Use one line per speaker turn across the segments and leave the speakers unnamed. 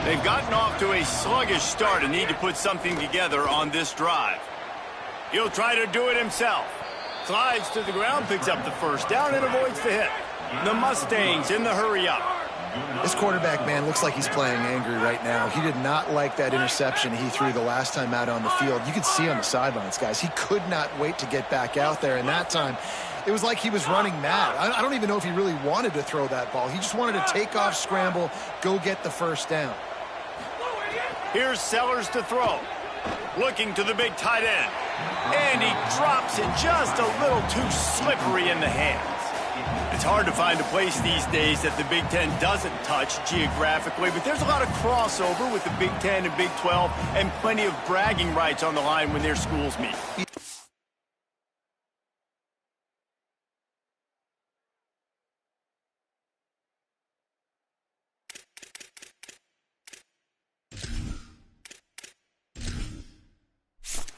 They've gotten off to a sluggish start and need to put something together on this drive. He'll try to do it himself. Slides to the ground, picks up the first down, and avoids the hit. The Mustangs in the hurry up.
This quarterback, man, looks like he's playing angry right now. He did not like that interception he threw the last time out on the field. You could see on the sidelines, guys. He could not wait to get back out there, and that time it was like he was running mad. I don't even know if he really wanted to throw that ball. He just wanted to take off, scramble, go get the first down.
Here's Sellers to throw. Looking to the big tight end. And he drops it just a little too slippery in the hands. It's hard to find a place these days that the Big Ten doesn't touch geographically, but there's a lot of crossover with the Big Ten and Big 12 and plenty of bragging rights on the line when their schools meet.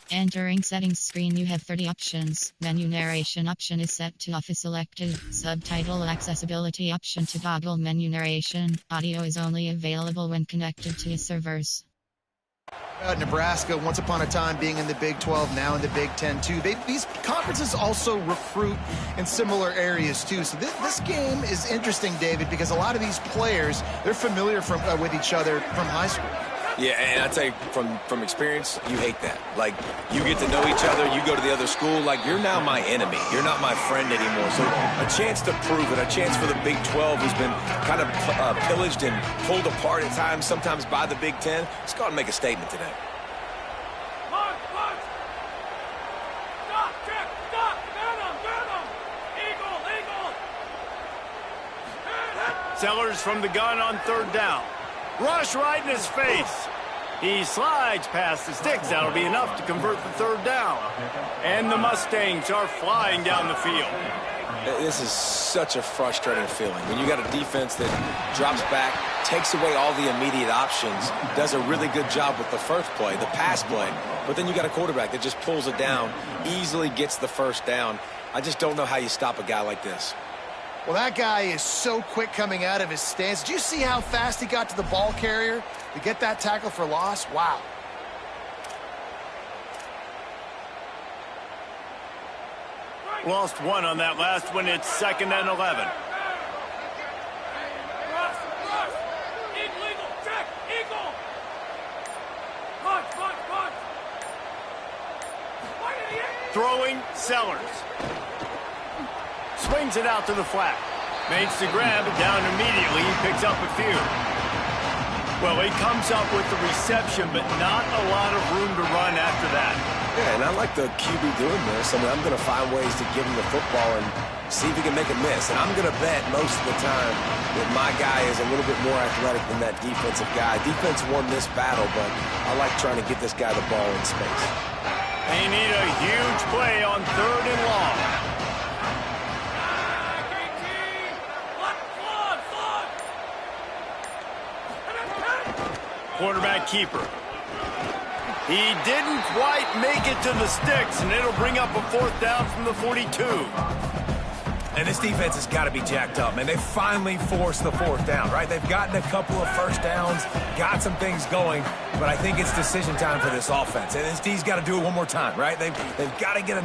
Entering settings screen, you have 30 options. Menu narration option is set to off is selected. Subtitle accessibility option to toggle menu narration. Audio is only available when connected to servers.
Nebraska, once upon a time being in the Big 12, now in the Big 10 too. These conferences also recruit in similar areas too. So this game is interesting, David, because a lot of these players, they're familiar with each other from high school.
Yeah, and I tell you, from experience, you hate that. Like, you get to know each other, you go to the other school, like, you're now my enemy. You're not my friend anymore. So a chance to prove it, a chance for the Big 12, who's been kind of pillaged and pulled apart at times, sometimes by the Big 10. Let's go out and make a statement today.
Sellers from the gun on third down. Rush right in his face. He slides past the sticks. That'll be enough to convert the third down. And the Mustangs are flying down the field.
This is such a frustrating feeling. When you got a defense that drops back, takes away all the immediate options, does a really good job with the first play, the pass play, but then you got a quarterback that just pulls it down, easily gets the first down. I just don't know how you stop a guy like this.
Well, that guy is so quick coming out of his stance. Did you see how fast he got to the ball carrier to get that tackle for loss? Wow.
Lost one on that last one. It's 2nd and 11. Throwing, Sellers. Swings it out to the flat. Makes the grab, and down immediately. He picks up a few. Well, he comes up with the reception, but not a lot of room to run after that.
Yeah, and I like the QB doing this. I mean, I'm going to find ways to give him the football and see if he can make a miss. And I'm going to bet most of the time that my guy is a little bit more athletic than that defensive guy. Defense won this battle, but I like trying to get this guy the ball in space.
They need a huge play on 3rd and long. Quarterback keeper. He didn't quite make it to the sticks, and it'll bring up a 4th down from the 42.
And this defense has got to be jacked up, man. They finally forced the 4th down, right? They've gotten a couple of first downs, got some things going, but I think it's decision time for this offense. And this D's got to do it one more time, right? They've got to get a...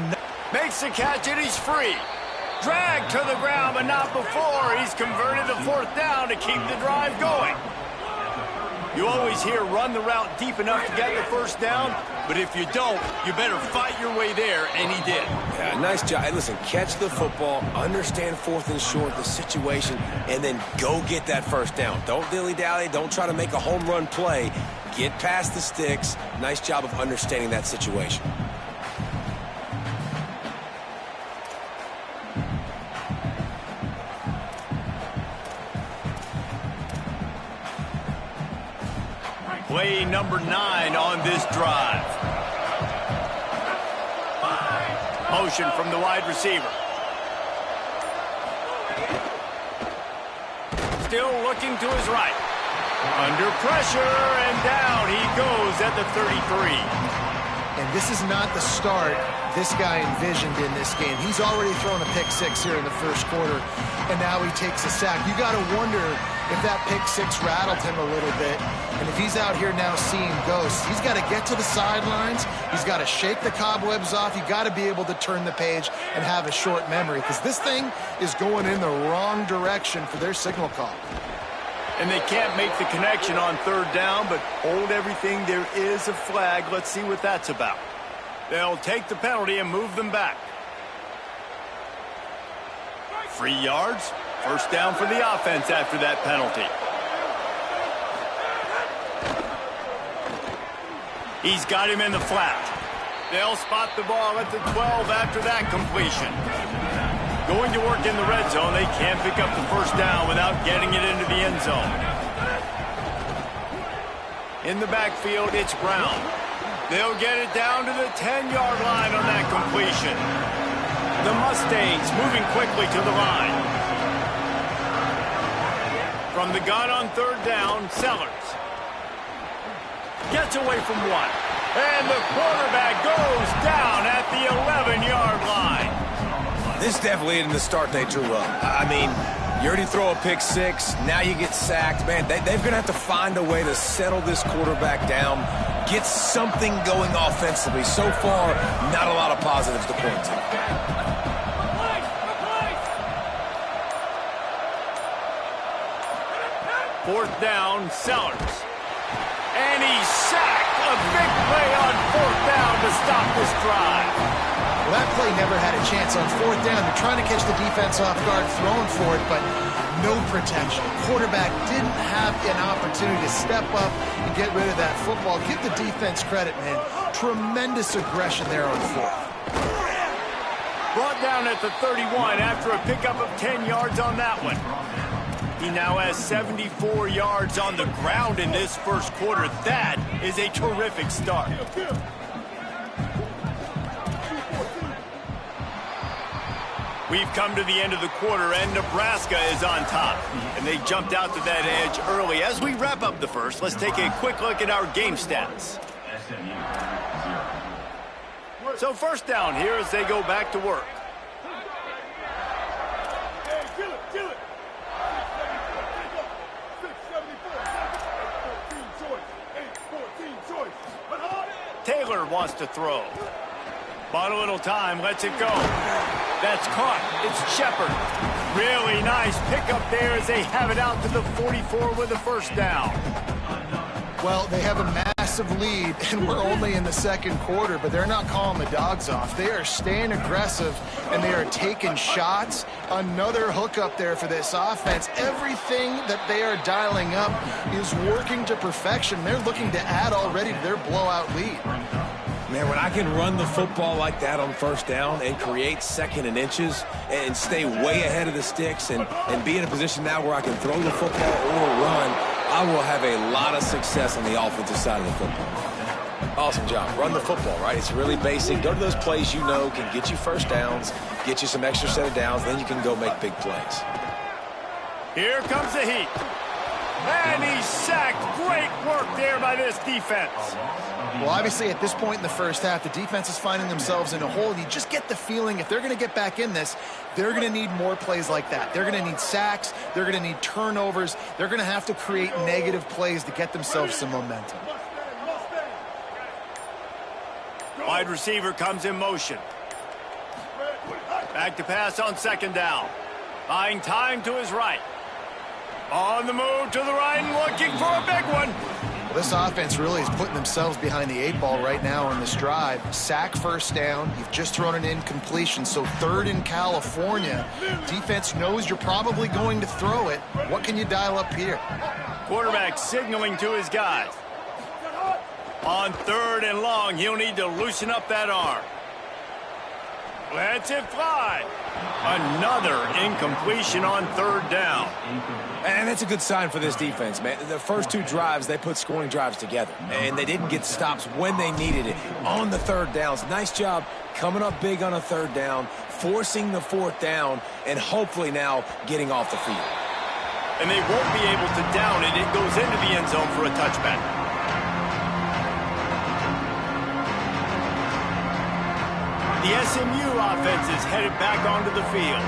Makes the catch, and he's free. Dragged to the ground, but not before. He's converted the 4th down to keep the drive going. You always hear run the route deep enough to get the first down, but if you don't, you better fight your way there, and he did.
Yeah, nice job. Hey, listen, catch the football, understand 4th and short, the situation, and then go get that first down. Don't dilly-dally. Don't try to make a home run play. Get past the sticks. Nice job of understanding that situation.
Play number 9 on this drive. Motion from the wide receiver. Still looking to his right. Under pressure, and down he goes at the 33.
And this is not the start this guy envisioned in this game. He's already thrown a pick six here in the first quarter, and now he takes a sack. You got to wonder if that pick six rattled him a little bit. And if he's out here now seeing ghosts, he's got to get to the sidelines. He's got to shake the cobwebs off. You got to be able to turn the page and have a short memory, because this thing is going in the wrong direction for their signal call.
And they can't make the connection on third down, but hold everything. There is a flag. Let's see what that's about. They'll take the penalty and move them back. 3 yards. First down for the offense after that penalty. He's got him in the flat. They'll spot the ball at the 12 after that completion. Going to work in the red zone. They can't pick up the first down without getting it into the end zone. In the backfield, it's Brown. They'll get it down to the 10-yard line on that completion. The Mustangs moving quickly to the line. From the gun on third down, Sellers gets away from one. And the quarterback goes down at the 11-yard line.
This definitely isn't the start they drew up. I mean, you already throw a pick six, now you get sacked. Man, they're going to have to find a way to settle this quarterback down, get something going offensively. So far, not a lot of positives to point to.
Fourth down, Sellers. And he's sacked. A big play on fourth down to stop this drive.
Well, that play never had a chance on fourth down. They're trying to catch the defense off guard, throwing for it, but no protection. Quarterback didn't have an opportunity to step up and get rid of that football. Give the defense credit, man. Tremendous aggression there on fourth.
Brought down at the 31 after a pickup of 10 yards on that one. He now has 74 yards on the ground in this first quarter. That is a terrific start. We've come to the end of the quarter, and Nebraska is on top. And they jumped out to that edge early. As we wrap up the first, let's take a quick look at our game stats. So first down here as they go back to work. Taylor wants to throw. Bought a little time, lets it go. That's caught. It's Shepard. Really nice pickup there as they have it out to the 44 with a first down.
Well, they have a massive lead, and we're only in the second quarter, but they're not calling the dogs off. They are staying aggressive, and they are taking shots. Another hookup there for this offense. Everything that they are dialing up is working to perfection. They're looking to add already to their blowout lead.
Man, when I can run the football like that on first down and create second and inches and stay way ahead of the sticks and be in a position now where I can throw the football or run, I will have a lot of success on the offensive side of the football.
Awesome job. Run the football, right? It's really basic. Go to those plays you know can get you first downs, get you some extra set of downs, then you can go make big plays.
Here comes the heat. And he's sacked. Great work there by this defense.
Well, obviously, at this point in the first half, the defense is finding themselves in a hole. You just get the feeling if they're going to get back in this, they're going to need more plays like that. They're going to need sacks. They're going to need turnovers. They're going to have to create negative plays to get themselves some momentum.
Wide receiver comes in motion. Back to pass on second down. Buying time to his right. On the move to the right and looking for a big one.
Well, this offense really is putting themselves behind the 8 ball right now on this drive. Sack first down. You've just thrown an incompletion, so third in California. Defense knows you're probably going to throw it. What can you dial up here?
Quarterback signaling to his guys. On third and long, he'll need to loosen up that arm. Lets it fly. Another incompletion on third down.
And that's a good sign for this defense, man. The first two drives, they put scoring drives together, and they didn't get stops when they needed it. On the third downs, nice job coming up big on a third down, forcing the fourth down, and hopefully now getting off the field.
And they won't be able to down it. It goes into the end zone for a touchback. The SMU offense is headed back onto the field.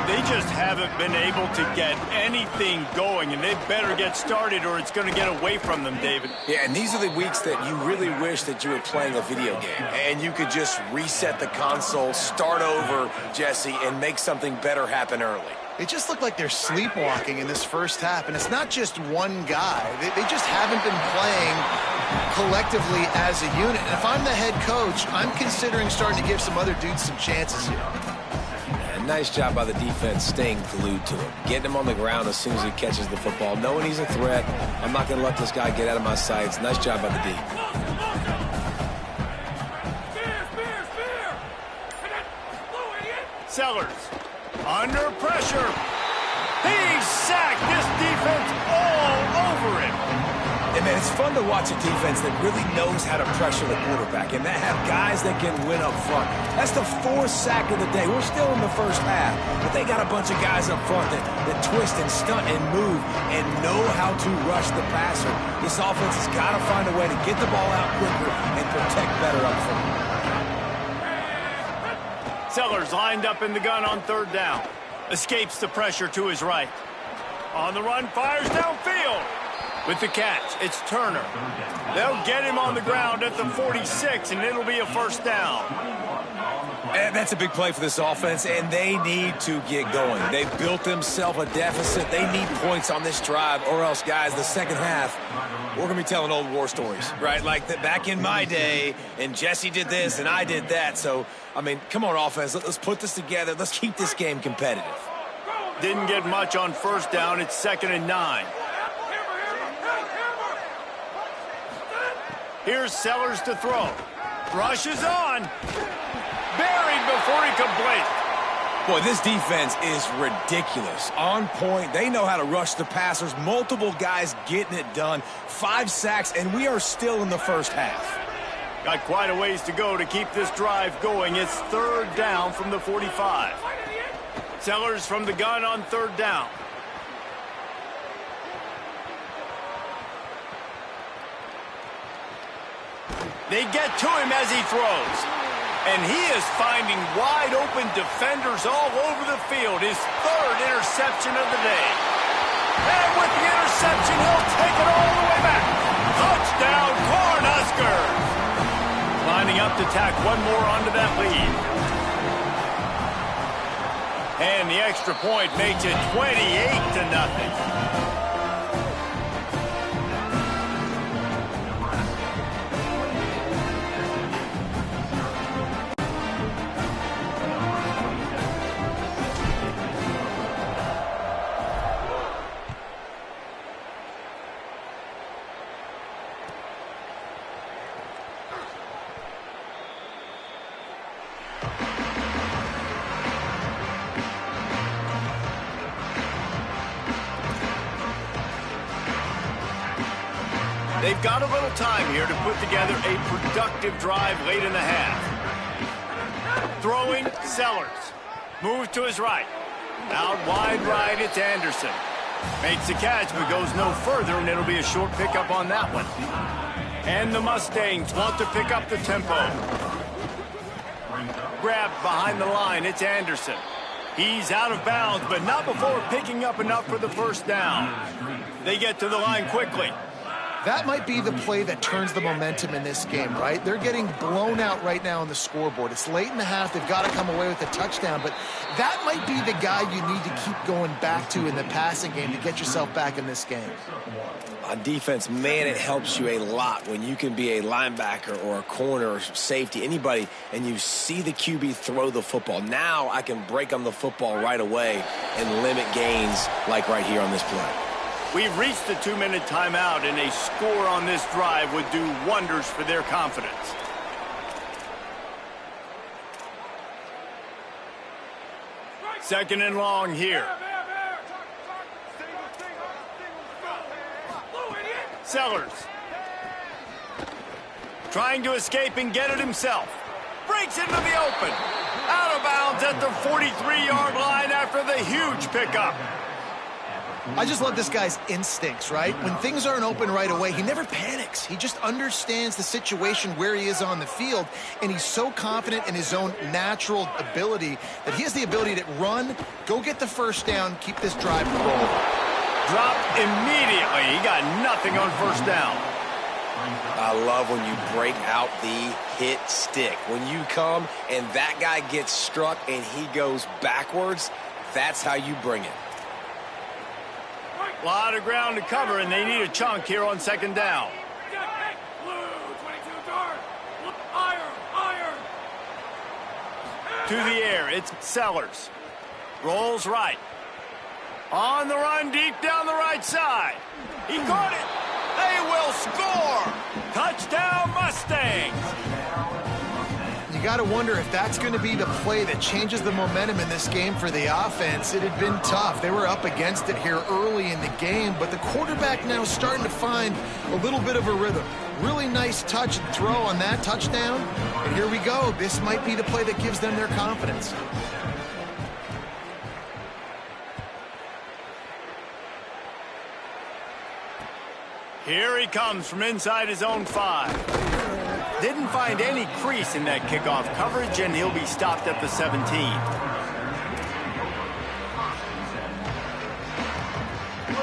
They just haven't been able to get anything going, and they better get started or it's going to get away from them, David.
Yeah, and these are the weeks that you really wish that you were playing a video game and you could just reset the console, start over, Jesse, and make something better happen early.
It just looked like they're sleepwalking in this first half, and it's not just one guy. They just haven't been playing collectively as a unit. And if I'm the head coach, I'm considering starting to give some other dudes some chances here.
Nice job by the defense staying glued to him. Getting him on the ground as soon as he catches the football. Knowing he's a threat. I'm not going to let this guy get out of my sights. Nice job by the D.
Sellers under pressure. He's sacked. This defense all over him.
And, man, it's fun to watch a defense that really knows how to pressure the quarterback and that have guys that can win up front. That's the 4th sack of the day. We're still in the first half, but they got a bunch of guys up front that twist and stunt and move and know how to rush the passer. This offense has got to find a way to get the ball out quicker and protect better up front.
Sellers lined up in the gun on 3rd down. Escapes the pressure to his right. On the run, fires downfield. With the catch, it's Turner. They'll get him on the ground at the 46, and it'll be a 1st down.
And that's a big play for this offense, and they need to get going. They've built themselves a deficit. They need points on this drive, or else, guys, the second half, we're going to be telling old war stories, right? Like that back in my day, and Jesse did this, and I did that. So, I mean, come on, offense. Let's put this together. Let's keep this game competitive.
Didn't get much on 1st down. It's 2nd and 9. Here's Sellers to throw. Rushes on. Buried before he could blink.
Boy, this defense is ridiculous. On point. They know how to rush the passers. Multiple guys getting it done. 5 sacks, and we are still in the first half.
Got quite a ways to go to keep this drive going. It's 3rd down from the 45. Sellers from the gun on 3rd down. They get to him as he throws. And he is finding wide-open defenders all over the field. His 3rd interception of the day. And with the interception, he'll take it all the way back. Touchdown, Cornhuskers! Lining up to tack one more onto that lead. And the extra point makes it 28-0. They've got a little time here to put together a productive drive late in the half. Throwing, Sellers. Moves to his right. Out wide right, it's Anderson. Makes the catch, but goes no further, and it'll be a short pickup on that one. And the Mustangs want to pick up the tempo. Grabbed behind the line, it's Anderson. He's out of bounds, but not before picking up enough for the 1st down. They get to the line quickly.
That might be the play that turns the momentum in this game, right? They're getting blown out right now on the scoreboard. It's late in the half. They've got to come away with a touchdown, but that might be the guy you need to keep going back to in the passing game to get yourself back in this game.
On defense, man, it helps you a lot when you can be a linebacker or a corner or safety, anybody, and you see the QB throw the football. Now I can break on the football right away and limit gains like right here on this play.
We've reached the 2-minute timeout, and a score on this drive would do wonders for their confidence. Second and long here. Sellers. Trying to escape and get it himself. Breaks into the open. Out of bounds at the 43-yard line after the huge pickup.
I just love this guy's instincts, right? When things aren't open right away, he never panics. He just understands the situation where he is on the field, and he's so confident in his own natural ability that he has the ability to run, go get the first down, keep this drive rolling.
Dropped immediately. He got nothing on first down.
I love when you break out the hit stick. When you come and that guy gets struck and he goes backwards, that's how you bring it.
A lot of ground to cover, and they need a chunk here on second down. To the air, it's Sellers. Rolls right. On the run, deep down the right side. He caught it. They will score. Touchdown, Mustangs.
You got to wonder if that's going to be the play that changes the momentum in this game for the offense. It had been tough. They were up against it here early in the game, but the quarterback now is starting to find a little bit of a rhythm. Really nice touch and throw on that touchdown. And here we go. This might be the play that gives them their confidence.
Here he comes from inside his own 5. Didn't find any crease in that kickoff coverage, and he'll be stopped at the 17.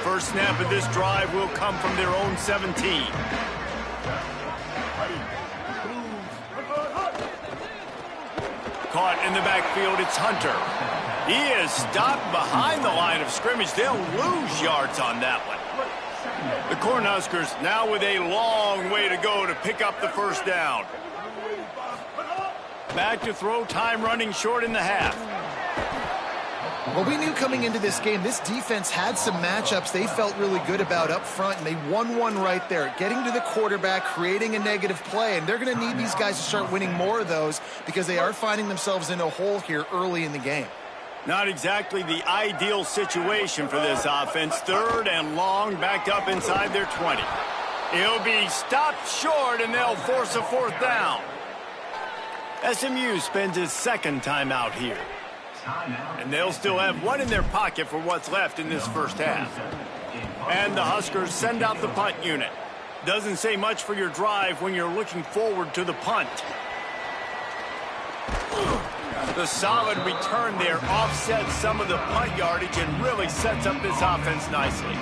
First snap of this drive will come from their own 17. Caught in the backfield, it's Hunter. He is stopped behind the line of scrimmage. They'll lose yards on that one. The Cornhuskers now with a long way to go to pick up the first down. Back to throw, time running short in the half.
Well, we knew coming into this game, this defense had some matchups they felt really good about up front, and they won one right there, getting to the quarterback, creating a negative play, and they're going to need these guys to start winning more of those because they are finding themselves in a hole here early in the game.
Not exactly the ideal situation for this offense. Third and long, backed up inside their 20. He'll be stopped short, and they'll force a fourth down. SMU spends his second time out here. And they'll still have one in their pocket for what's left in this first half. And the Huskers send out the punt unit. Doesn't say much for your drive when you're looking forward to the punt. The solid return there offsets some of the punt yardage and really sets up this offense nicely.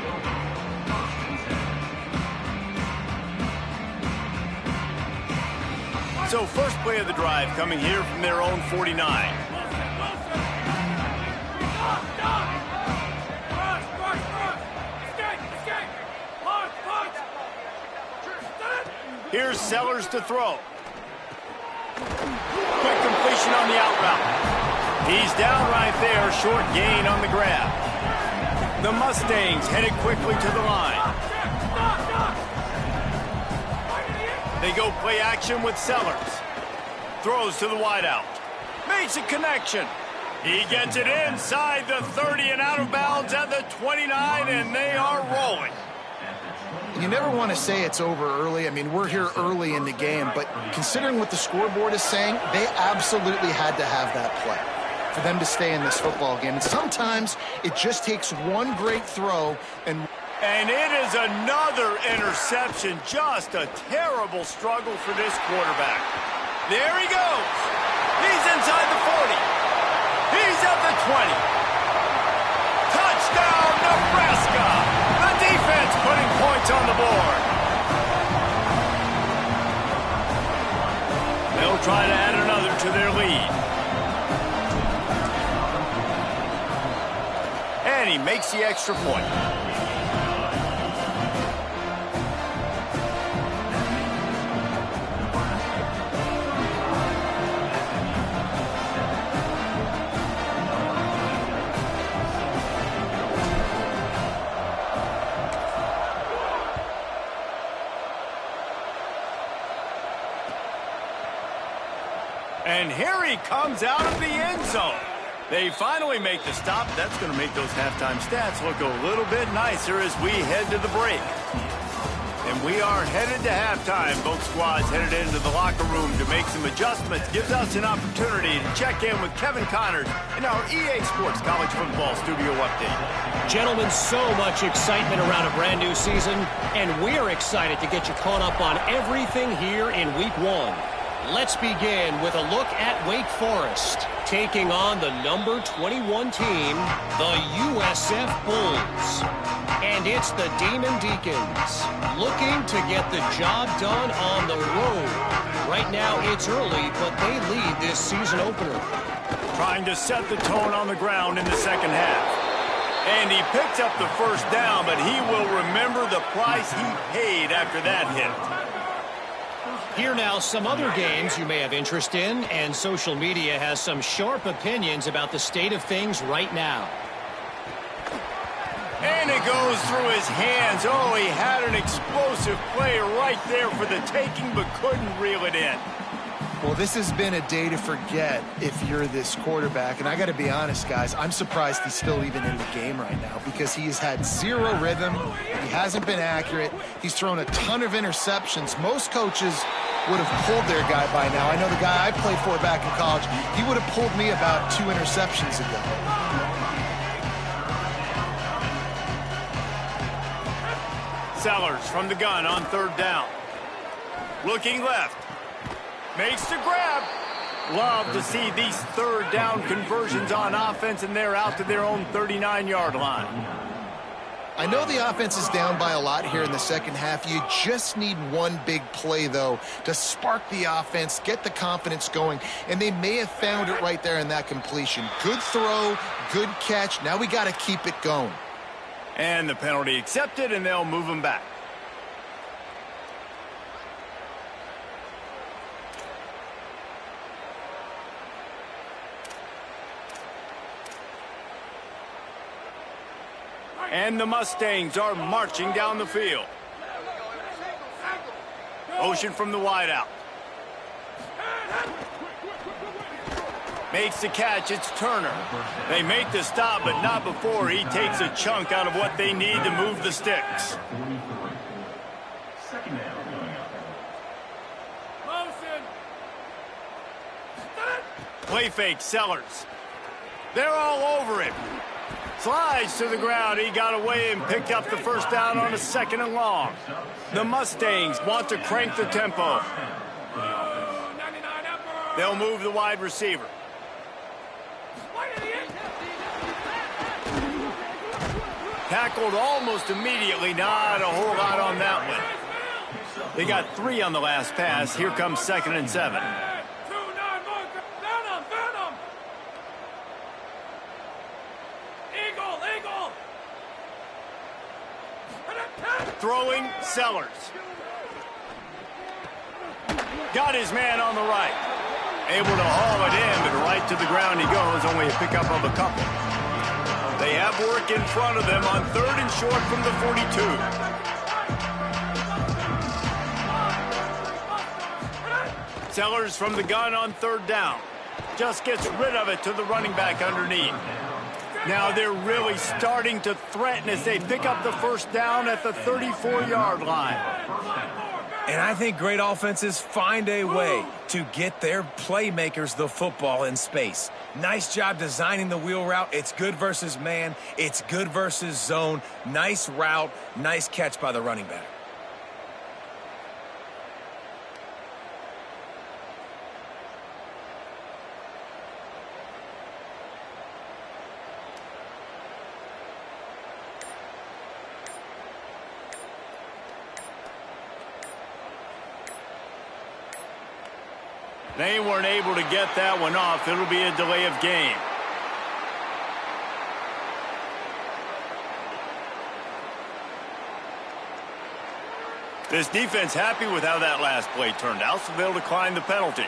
So first play of the drive coming here from their own 49. Here's Sellers to throw. Quick completion on the out route. He's down right there, short gain on the grab. The Mustangs headed quickly to the line. They go play action with Sellers. Throws to the wideout. Makes a connection. He gets it inside the 30 and out of bounds at the 29, and they are rolling.
You never want to say it's over early. I mean, we're here early in the game, but considering what the scoreboard is saying, they absolutely had to have that play for them to stay in this football game. And sometimes it just takes one great throw and
it is another interception. Just a terrible struggle for this quarterback. There he goes. He's inside the 40. He's at the 20. Touchdown, Nebraska. The defense putting points on the board. They'll try to add another to their lead. And he makes the extra point. And here he comes out of the end zone. They finally make the stop. That's going to make those halftime stats look a little bit nicer as we head to the break. And And we are headed to halftime. Both squads headed into the locker room to make some adjustments. Gives us an opportunity to check in with Kevin Connors in our EA Sports College Football Studio Update.
Gentlemen, so much excitement around a brand new season, and we're excited to get you caught up on everything here in Week 1. Let's begin with a look at Wake Forest, taking on the number 21 team, the USF Bulls. And it's the Demon Deacons, looking to get the job done on the road. Right now it's early, but they lead this season opener.
Trying to set the tone on the ground in the second half. And he picks up the first down, but he will remember the price he paid after that hit.
Here now, some other games you may have interest in, and social media has some sharp opinions about the state of things right now.
And it goes through his hands. Oh, he had an explosive play right there for the taking, but couldn't reel it in.
Well, this has been a day to forget if you're this quarterback. And I got to be honest, guys, I'm surprised he's still even in the game right now because he has had zero rhythm. He hasn't been accurate. He's thrown a ton of interceptions. Most coaches would have pulled their guy by now. I know the guy I played for back in college, he would have pulled me about 2 interceptions ago.
Sellers from the gun on third down. Looking left. Makes the grab. Love to see these third down conversions on offense, and they're out to their own 39-yard line.
I know the offense is down by a lot here in the second half. You just need one big play, though, to spark the offense, get the confidence going, and they may have found it right there in that completion. Good throw, good catch. Now we got to keep it going.
And the penalty accepted, and they'll move him back. And the Mustangs are marching down the field. Motion from the wideout. Makes the catch. It's Turner. They make the stop, but not before he takes a chunk out of what they need to move the sticks. Play fake, Sellers. They're all over him. Slides to the ground. He got away and picked up the first down on a 2nd and long. The Mustangs want to crank the tempo. They'll move the wide receiver. Tackled almost immediately. Not a whole lot on that one. They got 3 on the last pass. Here comes 2nd and 7. Throwing, Sellers. Got his man on the right. Able to haul it in, but right to the ground he goes. Only a pickup of a couple. They have work in front of them on 3rd and short from the 42. Sellers from the gun on 3rd down. Just gets rid of it to the running back underneath. Now they're really starting to threaten as they pick up the first down at the 34-yard line.
And I think great offenses find a way to get their playmakers the football in space. Nice job designing the wheel route. It's good versus man. It's good versus zone. Nice route. Nice catch by the running back.
They weren't able to get that one off. It'll be a delay of game. This defense happy with how that last play turned out, so they'll decline the penalty.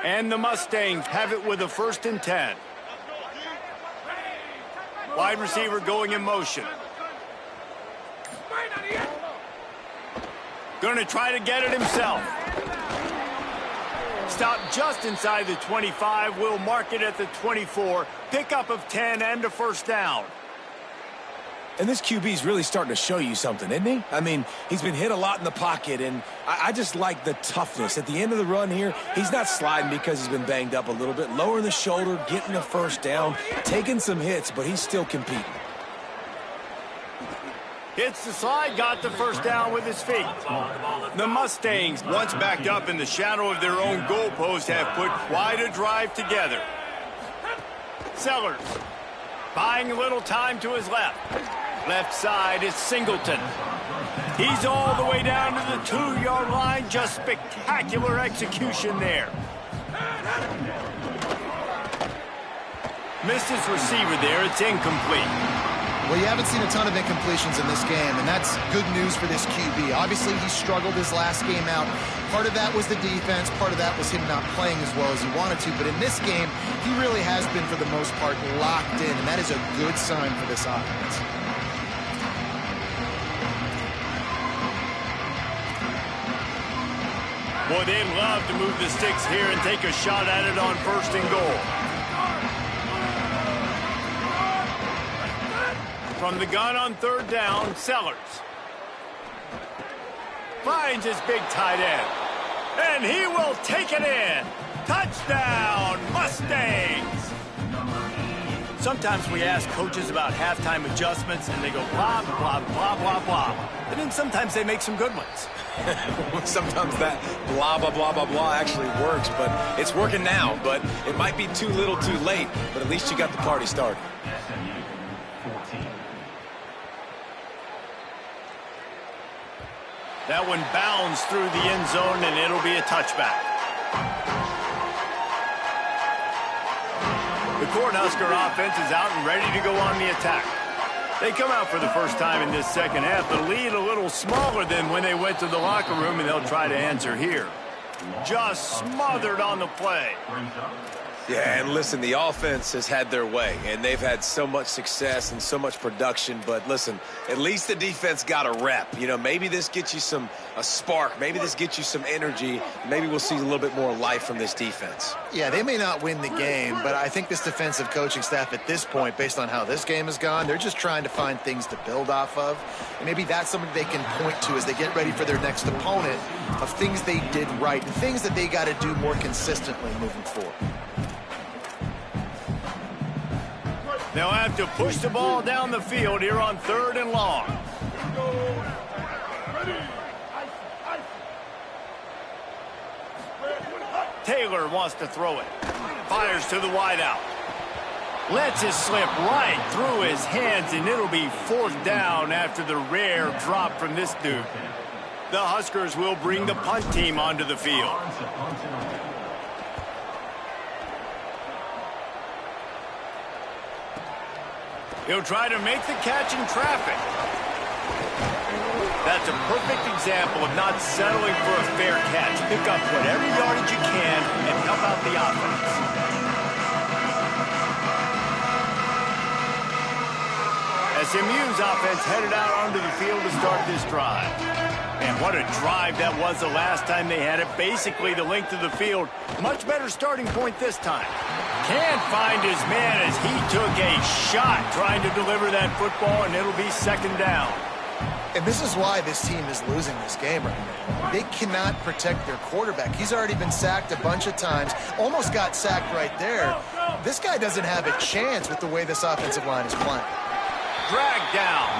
And the Mustangs have it with a 1st and 10. Wide receiver going in motion. Going to try to get it himself. Stop just inside the 25. We'll mark it at the 24. Pickup of 10 and a first down.
And this QB's really starting to show you something, isn't he? I mean, he's been hit a lot in the pocket, and I just like the toughness. At the end of the run here, he's not sliding because he's been banged up a little bit. Lowering the shoulder, getting the first down, taking some hits, but he's still competing.
Hits the slide, got the first down with his feet. The Mustangs, once backed up in the shadow of their own goalpost, have put quite a drive together. Sellers, buying a little time to his left. Left side is Singleton. He's all the way down to the 2-yard line. Just spectacular execution there. Missed his receiver there. It's incomplete.
Well, you haven't seen a ton of incompletions in this game, and that's good news for this QB. Obviously, he struggled his last game out. Part of that was the defense. Part of that was him not playing as well as he wanted to. But in this game, he really has been, for the most part, locked in, and that is a good sign for this offense.
Boy, they'd love to move the sticks here and take a shot at it on 1st and goal. From the gun on 3rd down, Sellers. Finds his big tight end. And he will take it in. Touchdown, Mustangs! Sometimes we ask coaches about halftime adjustments, and they go blah, blah, blah, blah, blah. And then sometimes they make some good ones.
Sometimes that blah, blah, blah, blah, blah actually works, but it's working now. But it might be too little too late, but at least you got the party started.
That one bounds through the end zone, and it'll be a touchback. The Cornhusker offense is out and ready to go on the attack. They come out for the first time in this second half. The lead a little smaller than when they went to the locker room, and they'll try to answer here. Just smothered on the play.
Yeah, and listen, the offense has had their way, and they've had so much success and so much production. But listen, at least the defense got a rep. You know, maybe this gets you a spark. Maybe this gets you some energy. Maybe we'll see a little bit more life from this defense.
Yeah, they may not win the game, but I think this defensive coaching staff at this point, based on how this game has gone, they're just trying to find things to build off of. And maybe that's something they can point to as they get ready for their next opponent, of things they did right and things that they got to do more consistently moving forward.
They'll have to push the ball down the field here on 3rd and long. Taylor wants to throw it. Fires to the wideout. Lets it slip right through his hands, and it'll be 4th down after the rare drop from this dude. The Huskers will bring the punt team onto the field. He'll try to make the catch in traffic. That's a perfect example of not settling for a fair catch. Pick up whatever yardage you can and help out the offense. SMU's offense headed out onto the field to start this drive. And what a drive that was the last time they had it. Basically the length of the field. Much better starting point this time. Can't find his man as he took a shot trying to deliver that football, and it'll be 2nd down.
And this is why this team is losing this game right now. They cannot protect their quarterback. He's already been sacked a bunch of times, almost got sacked right there. This guy doesn't have a chance with the way this offensive line is playing.
Dragged down.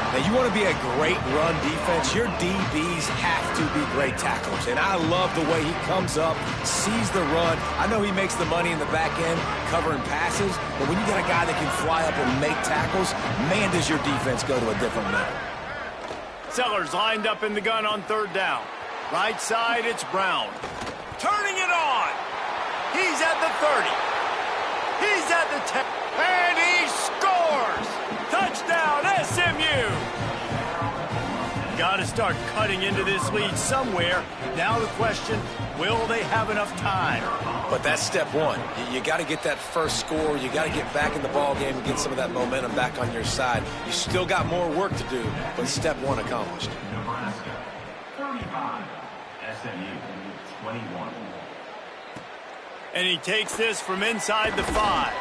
Now, you want to be a great run defense, your DBs have to be great tacklers. And I love the way he comes up, sees the run. I know he makes the money in the back end covering passes, but when you got a guy that can fly up and make tackles, man, does your defense go to a different level.
Sellers lined up in the gun on 3rd down. Right side, it's Brown. Turning it on. He's at the 30. He's at the 10. And he scores! Touchdown, SMU! Got to start cutting into this lead somewhere. Now the question, will they have enough time?
But that's step one. You got to get that first score. You got to get back in the ball game and get some of that momentum back on your side. You still got more work to do, but step one accomplished.
Nebraska, 35, SMU, 21.
And he takes this from inside the 5.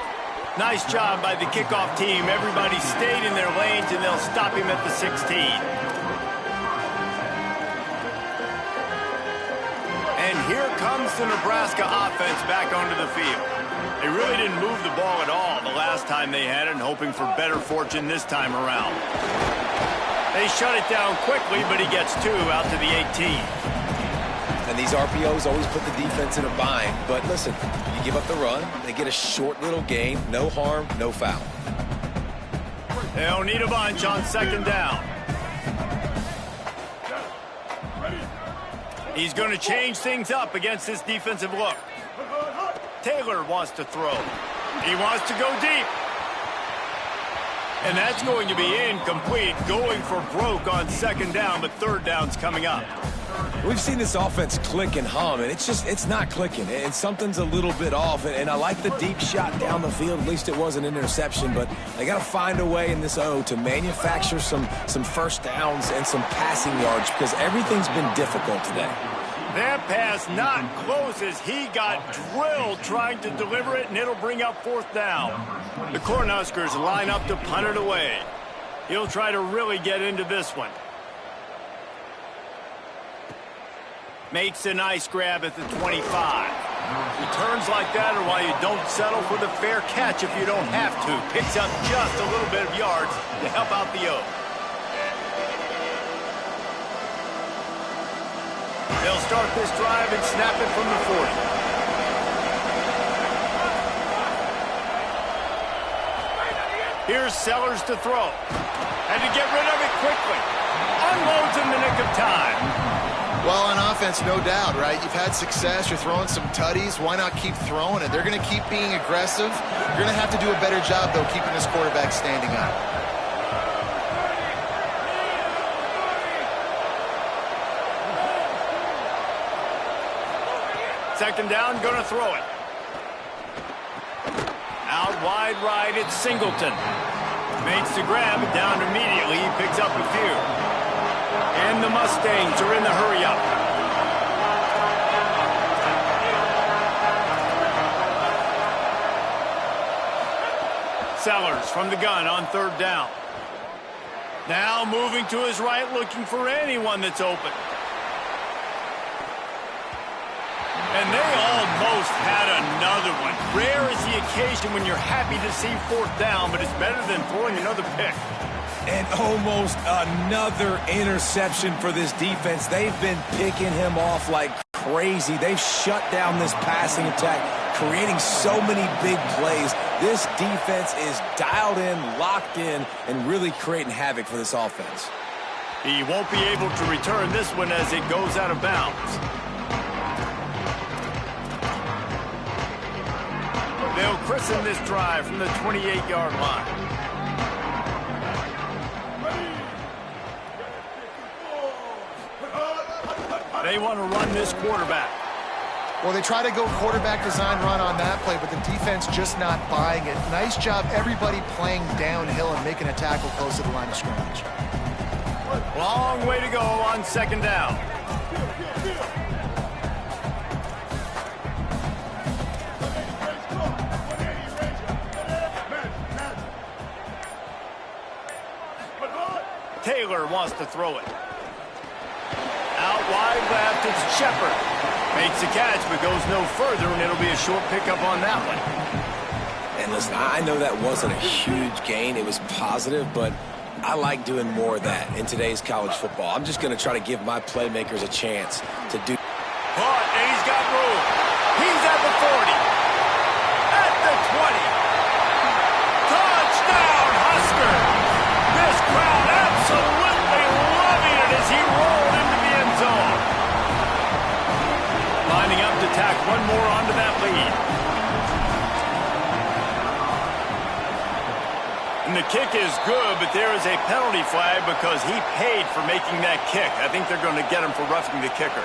Nice job by the kickoff team. Everybody stayed in their lanes, and they'll stop him at the 16. And here comes the Nebraska offense back onto the field. They really didn't move the ball at all the last time they had it, hoping for better fortune this time around. They shut it down quickly, but he gets 2 out to the 18.
And these RPOs always put the defense in a bind. But listen, you give up the run, they get a short little gain, no harm, no foul.
They don't need a bunch on second down. He's going to change things up against this defensive look. Taylor wants to throw. He wants to go deep. And that's going to be incomplete, going for broke on second down, but third down's coming up.
We've seen this offense click and hum, and it's not clicking, and something's a little bit off. And I like the deep shot down the field. At least it was an interception, but they got to find a way in this O to manufacture some first downs and some passing yards, because everything's been difficult today.
That pass not close as he got drilled trying to deliver it, and it'll bring up fourth down. The Cornhuskers line up to punt it away. He'll try to really get into this one. Makes a nice grab at the 25. Returns like that are why you don't settle for the fair catch if you don't have to. Picks up just a little bit of yards to help out the O. They'll start this drive and snap it from the 40. Here's Sellers to throw. Had to get rid of it quickly. Unloads in the nick of time.
Well, on offense, no doubt, right? You've had success. You're throwing some tutties. Why not keep throwing it? They're going to keep being aggressive. You're going to have to do a better job, though, keeping this quarterback standing up.
Second down, going to throw it. Out wide right, it's Singleton. Makes the grab, down immediately. He picks up a few. And the Mustangs are in the hurry-up. Sellers from the gun on third down. Now moving to his right, looking for anyone that's open. And they almost had another one. Rare is the occasion when you're happy to see fourth down, but it's better than throwing another pick.
And almost another interception for this defense. They've been picking him off like crazy. They've shut down this passing attack, creating so many big plays. This defense is dialed in, locked in, and really creating havoc for this offense.
He won't be able to return this one as it goes out of bounds. They'll christen this drive from the 28-yard line. They want to run this quarterback.
Well, they try to go quarterback design run on that play, but the defense just not buying it. Nice job, everybody playing downhill and making a tackle close to the line of scrimmage.
Long way to go on second down. Taylor wants to throw it. Out wide left, it's Shepard. Makes the catch, but goes no further, and it'll be a short pickup on that one.
And listen, I know that wasn't a huge gain. It was positive, but I like doing more of that in today's college football. I'm just going to try to give my playmakers a chance to do.
Caught, and he's got room. He's at the 40. At the 20. Touchdown, Husker! This crowd absolutely loving it as he rolled into the end zone. Lining up to tack one more onto that lead. And the kick is good, but there is a penalty flag because he paid for making that kick. I think they're going to get him for roughing the kicker.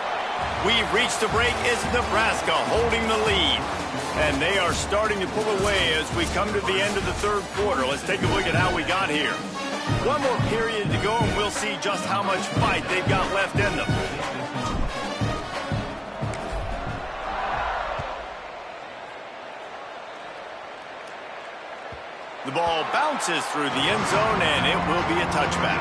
We've reached the break. It's Nebraska holding the lead. And they are starting to pull away as we come to the end of the third quarter. Let's take a look at how we got here. One more period to go, and we'll see just how much fight they've got left in them. The ball bounces through the end zone, and it will be a touchback.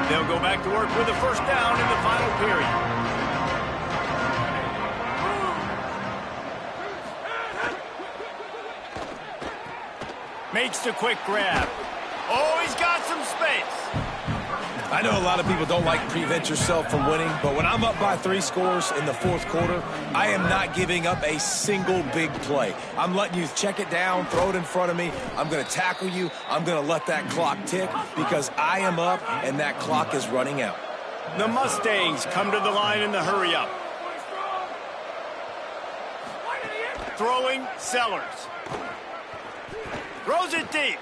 They'll go back to work with a first down in the final period. Makes the quick grab. Oh, he's got some space.
I know a lot of people don't like prevent yourself from winning, but when I'm up by 3 scores in the fourth quarter, I am not giving up a single big play. I'm letting you check it down, throw it in front of me. I'm going to tackle you. I'm going to let that clock tick because I am up and that clock is running out.
The Mustangs come to the line in the hurry-up. Throwing, Sellers. Throws it deep.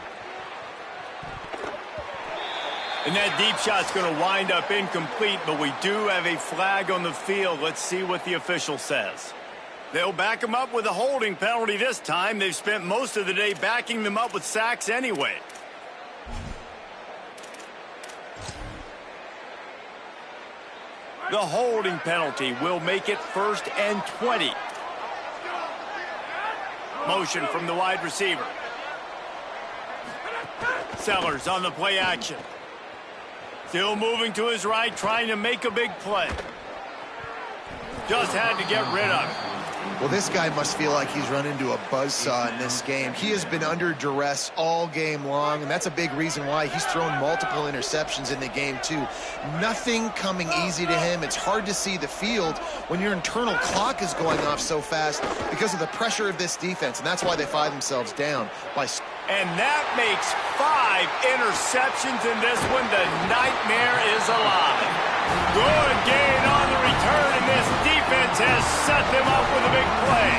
And that deep shot's going to wind up incomplete, but we do have a flag on the field. Let's see what the official says. They'll back him up with a holding penalty this time. They've spent most of the day backing them up with sacks anyway. The holding penalty will make it 1st and 20. Motion from the wide receiver. Sellers on the play action. Still moving to his right, trying to make a big play. Just had to get rid of it.
Well, this guy must feel like he's run into a buzzsaw in this game. He has been under duress all game long, and that's a big reason why he's thrown multiple interceptions in the game, too. Nothing coming easy to him. It's hard to see the field when your internal clock is going off so fast because of the pressure of this defense, and that's why they find themselves down by...
And that makes 5 interceptions in this one. The nightmare is alive. Good gain on the return, and this defense has set them up with a big play.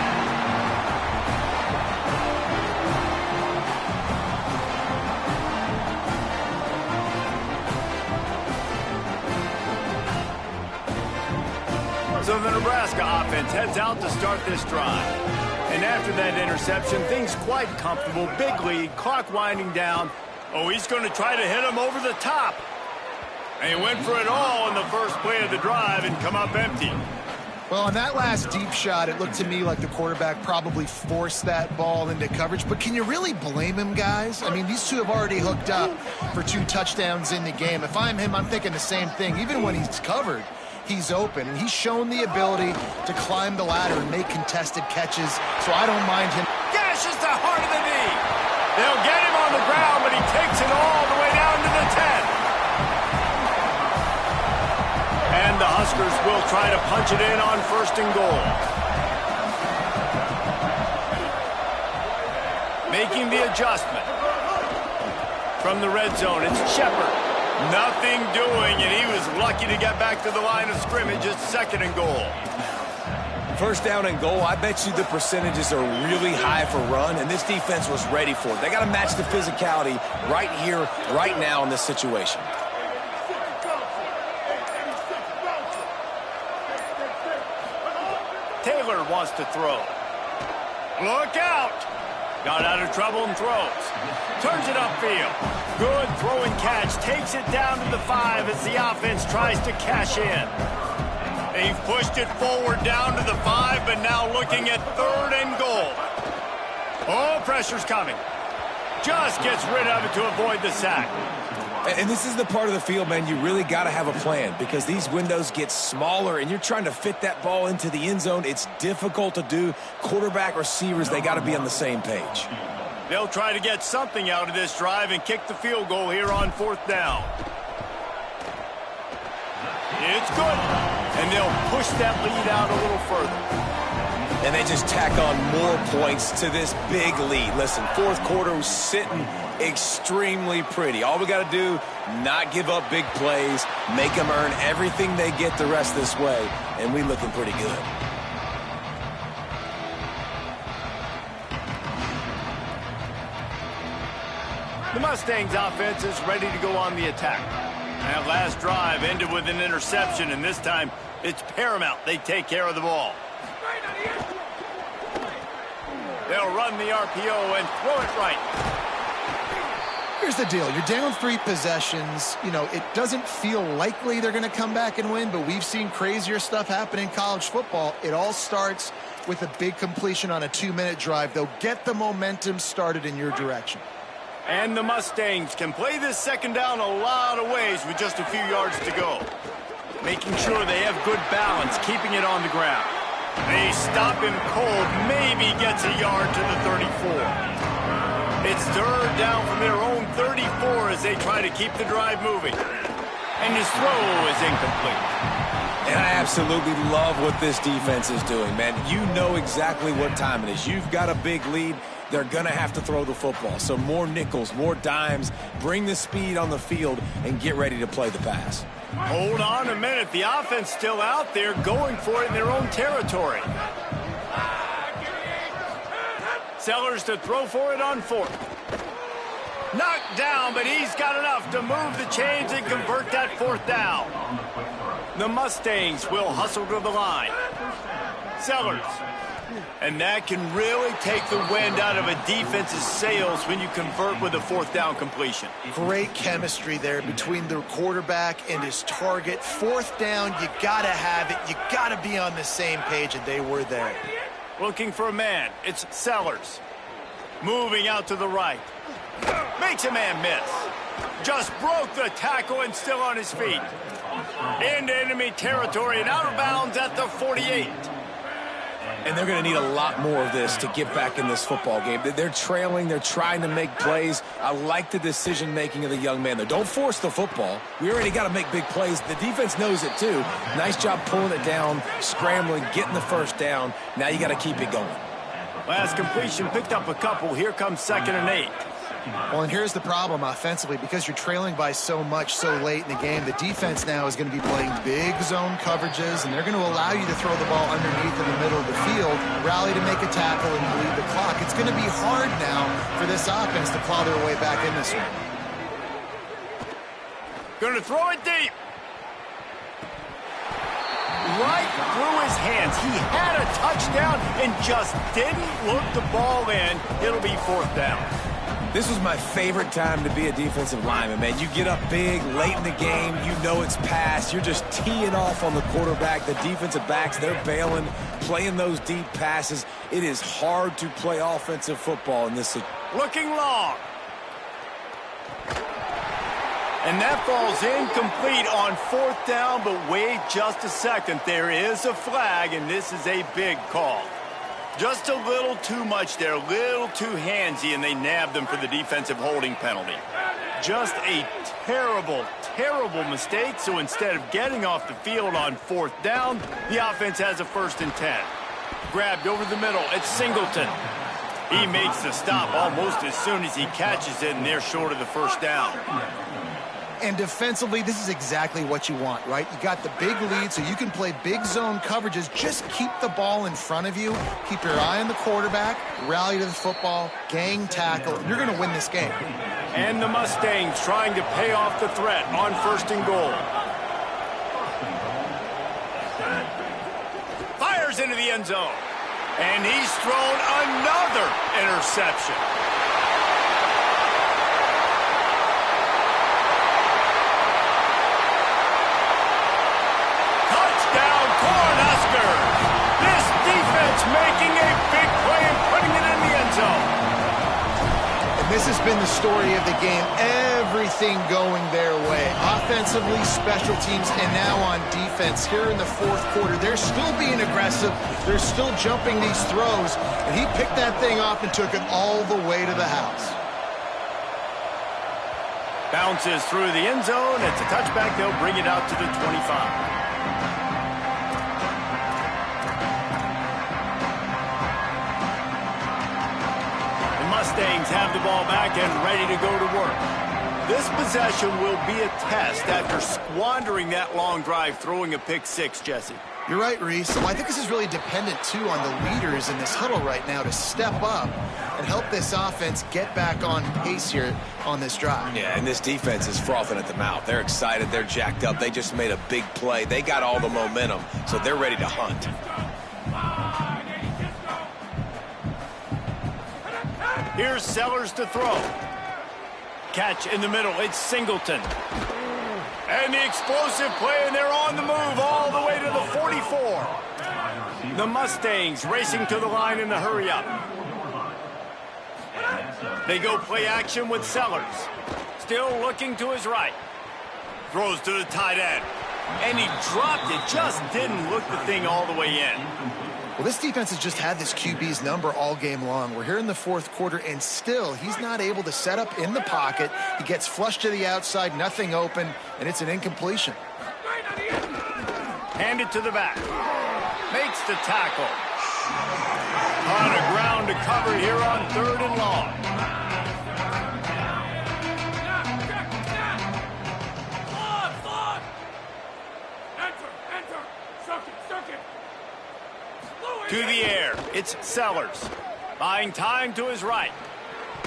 So the Nebraska offense heads out to start this drive. And after that interception, things quite comfortable. Big lead, clock winding down. Oh, he's going to try to hit him over the top. And he went for it all in the first play of the drive and come up empty.
Well, on that last deep shot, it looked to me like the quarterback probably forced that ball into coverage. But can you really blame him, guys? I mean, these two have already hooked up for 2 touchdowns in the game. If I'm him, I'm thinking the same thing. Even when he's covered, he's open. And he's shown the ability to climb the ladder and make contested catches, so I don't mind him.
Gashes the heart of the knee. They'll get him on the ground, but he takes it all the way down to the 10. And the Huskers will try to punch it in on 1st and goal. Making the adjustment. From the red zone, it's Shepard. Nothing doing, and he was lucky to get back to the line of scrimmage at 2nd and goal.
1st down and goal, I bet you the percentages are really high for run, and this defense was ready for it. They got to match the physicality right here, right now in this situation.
Taylor wants to throw. Look out! Got out of trouble and throws. Turns it upfield. Good throwing catch. Takes it down to the 5 as the offense tries to cash in. They've pushed it forward down to the 5, but now looking at 3rd and goal. Oh, pressure's coming. Just gets rid of it to avoid the sack.
And this is the part of the field, man, you really got to have a plan because these windows get smaller and you're trying to fit that ball into the end zone. It's difficult to do. Quarterback, receivers, they got to be on the same page.
They'll try to get something out of this drive and kick the field goal here on 4th down. It's good. And they'll push that lead out a little further.
And they just tack on more points to this big lead. Listen, 4th quarter was sitting extremely pretty. All we got to do, not give up big plays, make them earn everything they get the rest of this way, and we looking pretty good.
The Mustangs offense is ready to go on the attack. That last drive ended with an interception, and this time it's paramount they take care of the ball. They'll run the RPO and throw it right.
Here's the deal. You're down 3 possessions. You know, it doesn't feel likely they're going to come back and win, but we've seen crazier stuff happen in college football. It all starts with a big completion on a 2-minute drive. They'll get the momentum started in your direction.
And the Mustangs can play this second down a lot of ways with just a few yards to go. Making sure they have good balance, keeping it on the ground. They stop him cold, maybe gets a yard to the 34. It's third down from their own 34 as they try to keep the drive moving. And his throw is incomplete.
And I absolutely love what this defense is doing, man. You know exactly what time it is. You've got a big lead. They're going to have to throw the football. So more nickels, more dimes, bring the speed on the field, and get ready to play the pass.
Hold on a minute. The offense still out there going for it in their own territory. Sellers to throw for it on 4th. Knocked down, but he's got enough to move the chains and convert that 4th down. The Mustangs will hustle to the line. Sellers. And that can really take the wind out of a defense's sails when you convert with a 4th down completion.
Great chemistry there between the quarterback and his target. 4th down, you got to have it. You got to be on the same page, and they were there.
Looking for a man. It's Sellers. Moving out to the right. Makes a man miss. Just broke the tackle and still on his feet. Into enemy territory and out of bounds at the 48.
And they're going to need a lot more of this to get back in this football game. They're trailing. They're trying to make plays. I like the decision-making of the young man, though. Don't force the football. We already got to make big plays. The defense knows it, too. Nice job pulling it down, scrambling, getting the 1st down. Now you got to keep it going.
Last completion picked up a couple. Here comes 2nd and 8.
Well, and here's the problem offensively. Because you're trailing by so much so late in the game, the defense now is going to be playing big zone coverages, and they're going to allow you to throw the ball underneath in the middle of the field, rally to make a tackle, and bleed the clock. It's going to be hard now for this offense to claw their way back in this one.
Going to throw it deep. Right through his hands. He had a touchdown and just didn't look the ball in. It'll be 4th down.
This was my favorite time to be a defensive lineman, man. You get up big, late in the game, you know it's past. You're just teeing off on the quarterback. The defensive backs, they're bailing, playing those deep passes. It is hard to play offensive football in this situation.
Looking long. And that falls incomplete on 4th down, but wait just a second. There is a flag, and this is a big call. Just a little too much there, a little too handsy, and they nabbed them for the defensive holding penalty. Just a terrible, terrible mistake, so instead of getting off the field on 4th down, the offense has a 1st and 10. Grabbed over the middle, it's Singleton. He makes the stop almost as soon as he catches it, and they're short of the 1st down.
And defensively, this is exactly what you want, right? You got the big lead, so you can play big zone coverages. Just keep the ball in front of you. Keep your eye on the quarterback. Rally to the football. Gang tackle. You're going to win this game.
And the Mustangs trying to pay off the threat on 1st and goal. Fires into the end zone. And he's thrown another interception. Making a big play and putting it in the end zone.
And this has been the story of the game. Everything going their way. Offensively, special teams, and now on defense. Here in the 4th quarter, they're still being aggressive. They're still jumping these throws. And he picked that thing off and took it all the way to the house.
Bounces through the end zone. It's a touchback. They'll bring it out to the 25. Mustangs have the ball back and ready to go to work. This possession will be a test after squandering that long drive, throwing a pick 6, Jesse.
You're right, Reese. So I think this is really dependent, too, on the leaders in this huddle right now to step up and help this offense get back on pace here on this drive.
Yeah, and this defense is frothing at the mouth. They're excited. They're jacked up. They just made a big play. They got all the momentum, so they're ready to hunt.
Here's Sellers to throw. Catch in the middle. It's Singleton. And the explosive play, and they're on the move all the way to the 44. The Mustangs racing to the line in the hurry-up. They go play action with Sellers. Still looking to his right. Throws to the tight end. And he dropped it. Just didn't look the thing all the way in.
Well, this defense has just had this QB's number all game long. We're here in the fourth quarter, and still he's not able to set up in the pocket. He gets flushed to the outside, nothing open, and it's an incompletion.
Hand it to the back. Makes the tackle. On the ground to cover here on 3rd and long. To the air, it's Sellers. Buying time to his right.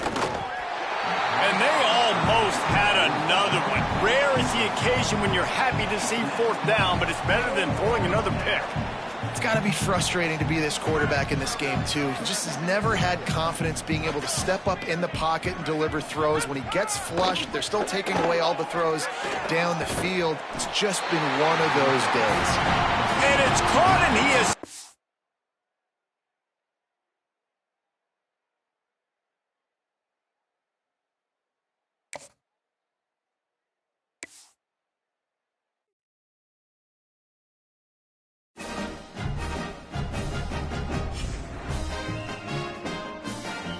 And they almost had another one. Rare is the occasion when you're happy to see 4th down, but it's better than throwing another pick.
It's got to be frustrating to be this quarterback in this game, too. He just has never had confidence being able to step up in the pocket and deliver throws. When he gets flushed, they're still taking away all the throws down the field. It's just been one of those days.
And it's caught.